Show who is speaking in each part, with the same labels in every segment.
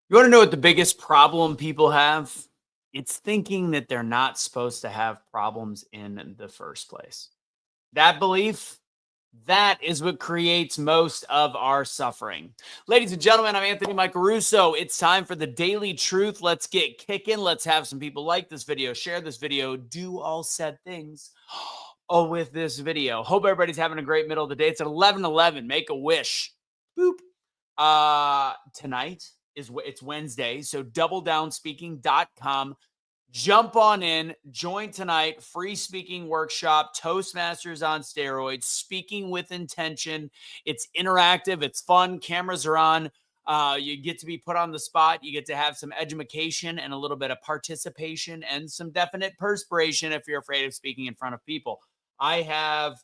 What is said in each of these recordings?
Speaker 1: You want to know what the biggest problem people have? It's thinking that they're not supposed to have problems in the first place. That belief, that is what creates most of our suffering. Ladies and gentlemen, I'm Anthony Michael Russo. It's time for the Daily Truth. Let's get kicking. Let's have some people like this video, share this video, do all said things. Oh, with this video. Hope everybody's having a great middle of the day. It's at 11:11. Make a wish. Boop. Tonight it's Wednesday, so doubledownspeaking.com. Jump on in, join tonight. Free speaking workshop, Toastmasters on steroids, speaking with intention. It's interactive, it's fun. Cameras are on. You get to be put on the spot. You get to have some education and a little bit of participation and some definite perspiration if you're afraid of speaking in front of people. I have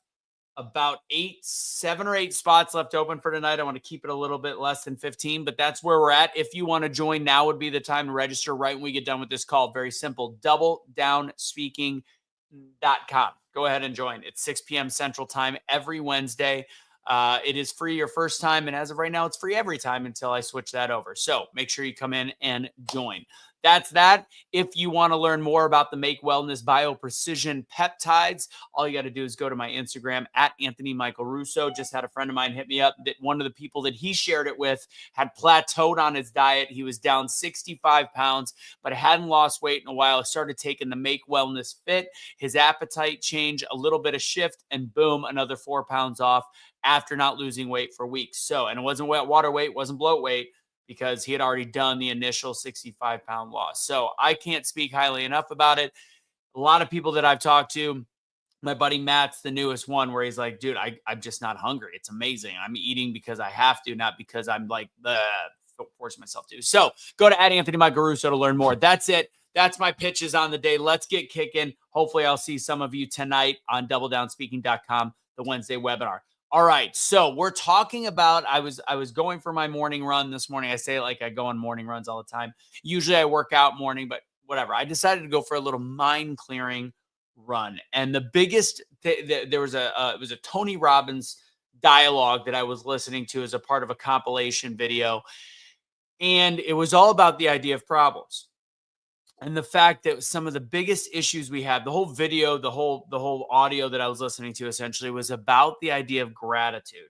Speaker 1: about 7 or 8 spots left open for tonight. I want to keep it a little bit less than 15, but that's where we're at. If you want to join, now would be the time to register right when we get done with this call. Very simple. Doubledownspeaking.com. Go ahead and join. It's 6 p.m. Central Time every Wednesday. It is free your first time, and as of right now, it's free every time until I switch that over. So make sure you come in and join. That's that. If you want to learn more about the Make Wellness BioPrecision peptides, all you got to do is go to my Instagram at Anthony Michael Russo. Just had a friend of mine hit me up that one of the people that he shared it with had plateaued on his diet. He was down 65 pounds, but hadn't lost weight in a while. Started taking the Make Wellness Fit. His appetite changed, a little bit of shift, and boom, another 4 pounds off after not losing weight for weeks. So, and it wasn't water weight, wasn't bloat weight, because he had already done the initial 65-pound loss. So I can't speak highly enough about it. A lot of people that I've talked to, my buddy Matt's the newest one where he's like, dude, I'm just not hungry. It's amazing. I'm eating because I have to, not because I'm like, forcing myself to. So go to Anthony Michael Russo to learn more. That's it. That's my pitches on the day. Let's get kicking. Hopefully I'll see some of you tonight on doubledownspeaking.com, the Wednesday webinar. All right, so we're talking about, I was going for my morning run this morning. I say it like I go on morning runs all the time. Usually I work out morning, but whatever. I decided to go for a little mind clearing run. And the biggest, there was it was a Tony Robbins dialogue that I was listening to as a part of a compilation video. And it was all about the idea of problems. And the fact that some of the biggest issues we have, the whole video, the whole audio that I was listening to essentially was about the idea of gratitude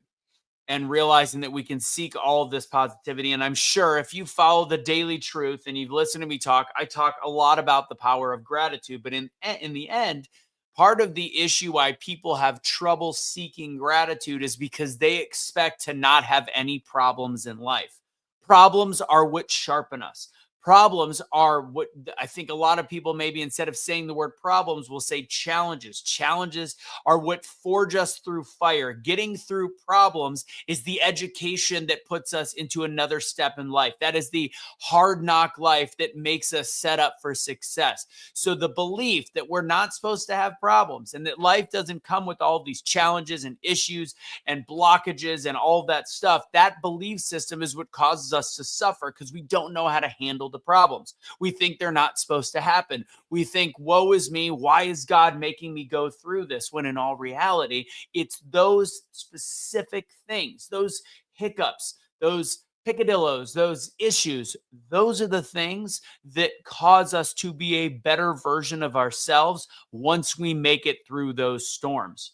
Speaker 1: and realizing that we can seek all of this positivity. And I'm sure if you follow the Daily Truth and you've listened to me talk, I talk a lot about the power of gratitude. But in the end, part of the issue why people have trouble seeking gratitude is because they expect to not have any problems in life. Problems are what sharpen us. Problems are what I think a lot of people, maybe instead of saying the word problems, will say challenges. Challenges are what forge us through fire. Getting through problems is the education that puts us into another step in life. That is the hard knock life that makes us set up for success. So the belief that we're not supposed to have problems and that life doesn't come with all these challenges and issues and blockages and all that stuff, that belief system is what causes us to suffer because we don't know how to handle the problems. We think they're not supposed to happen. We think, woe is me. Why is God making me go through this? When in all reality, it's those specific things, those hiccups, those picadillos, those issues. Those are the things that cause us to be a better version of ourselves once we make it through those storms.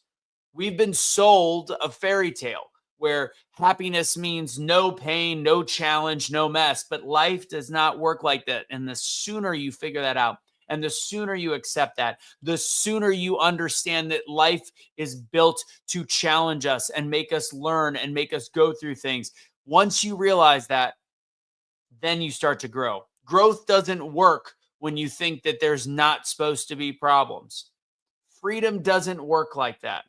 Speaker 1: We've been sold a fairy tale where happiness means no pain, no challenge, no mess. But life does not work like that. And the sooner you figure that out, and the sooner you accept that, the sooner you understand that life is built to challenge us and make us learn and make us go through things. Once you realize that, then you start to grow. Growth doesn't work when you think that there's not supposed to be problems. Freedom doesn't work like that.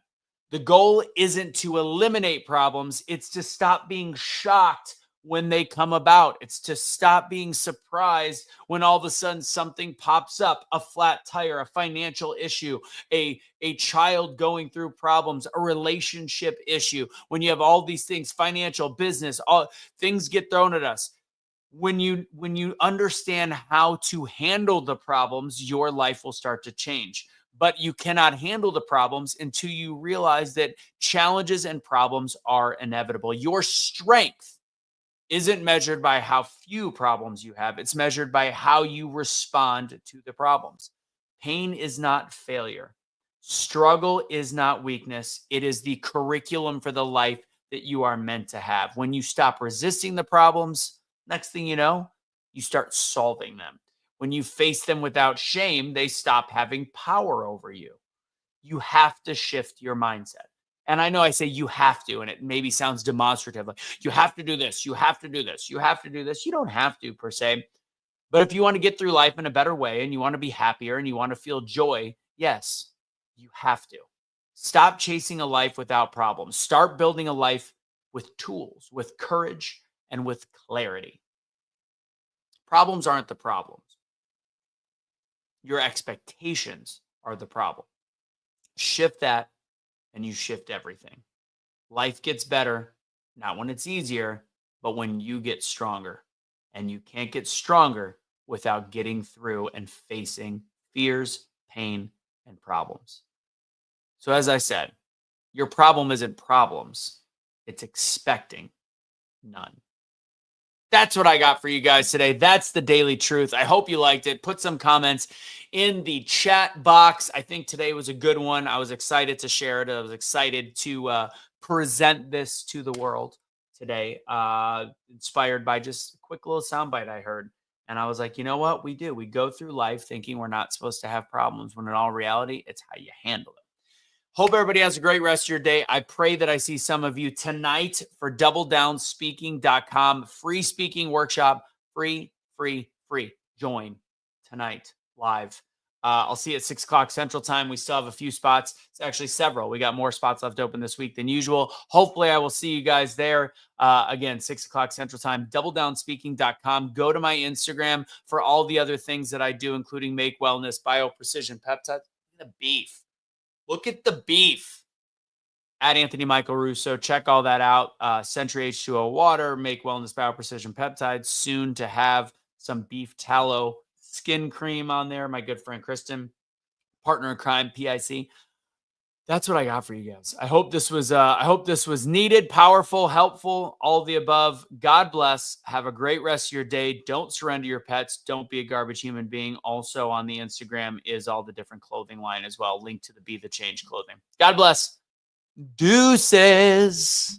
Speaker 1: The goal isn't to eliminate problems. It's to stop being shocked when they come about. It's to stop being surprised when all of a sudden something pops up, a flat tire, a financial issue, a child going through problems, a relationship issue. When you have all these things, financial, business, all things get thrown at us. When you understand how to handle the problems, your life will start to change. But you cannot handle the problems until you realize that challenges and problems are inevitable. Your strength isn't measured by how few problems you have. It's measured by how you respond to the problems. Pain is not failure. Struggle is not weakness. It is the curriculum for the life that you are meant to have. When you stop resisting the problems, next thing you know, you start solving them. When you face them without shame, they stop having power over you. You have to shift your mindset. And I know I say you have to, and it maybe sounds demonstrative. Like you have to do this, you have to do this, you have to do this. You don't have to per se. But if you want to get through life in a better way and you want to be happier and you want to feel joy, yes, you have to. Stop chasing a life without problems. Start building a life with tools, with courage, and with clarity. Problems aren't the problems. Your expectations are the problem. Shift that and you shift everything. Life gets better, not when it's easier, but when you get stronger. And you can't get stronger without getting through and facing fears, pain, and problems. So, as I said, your problem isn't problems, it's expecting none. That's what I got for you guys today. That's the Daily Truth. I hope you liked it. Put some comments in the chat box. I think today was a good one. I was excited to share it. I was excited to present this to the world today, inspired by just a quick little soundbite I heard. And I was like, you know what? We do. We go through life thinking we're not supposed to have problems, when in all reality, it's how you handle it. Hope everybody has a great rest of your day. I pray that I see some of you tonight for doubledownspeaking.com. Free speaking workshop. Free. Join tonight live. I'll see you at 6 o'clock Central Time. We still have a few spots. It's actually several. We got more spots left open this week than usual. Hopefully, I will see you guys there. Again, 6 o'clock Central Time, doubledownspeaking.com. Go to my Instagram for all the other things that I do, including Make Wellness, Bio Precision Peptides, the beef. Look at the beef. At Anthony Michael Russo. Check all that out. Century H2O water, Make Wellness Bio Precision Peptides. Soon to have some beef tallow skin cream on there. My good friend Kristen, partner in crime, PIC. That's what I got for you guys. I hope this was needed, powerful, helpful, all of the above. God bless. Have a great rest of your day. Don't surrender your pets. Don't be a garbage human being. Also on the Instagram is all the different clothing line as well. Link to the Be the Change clothing. God bless. Deuces.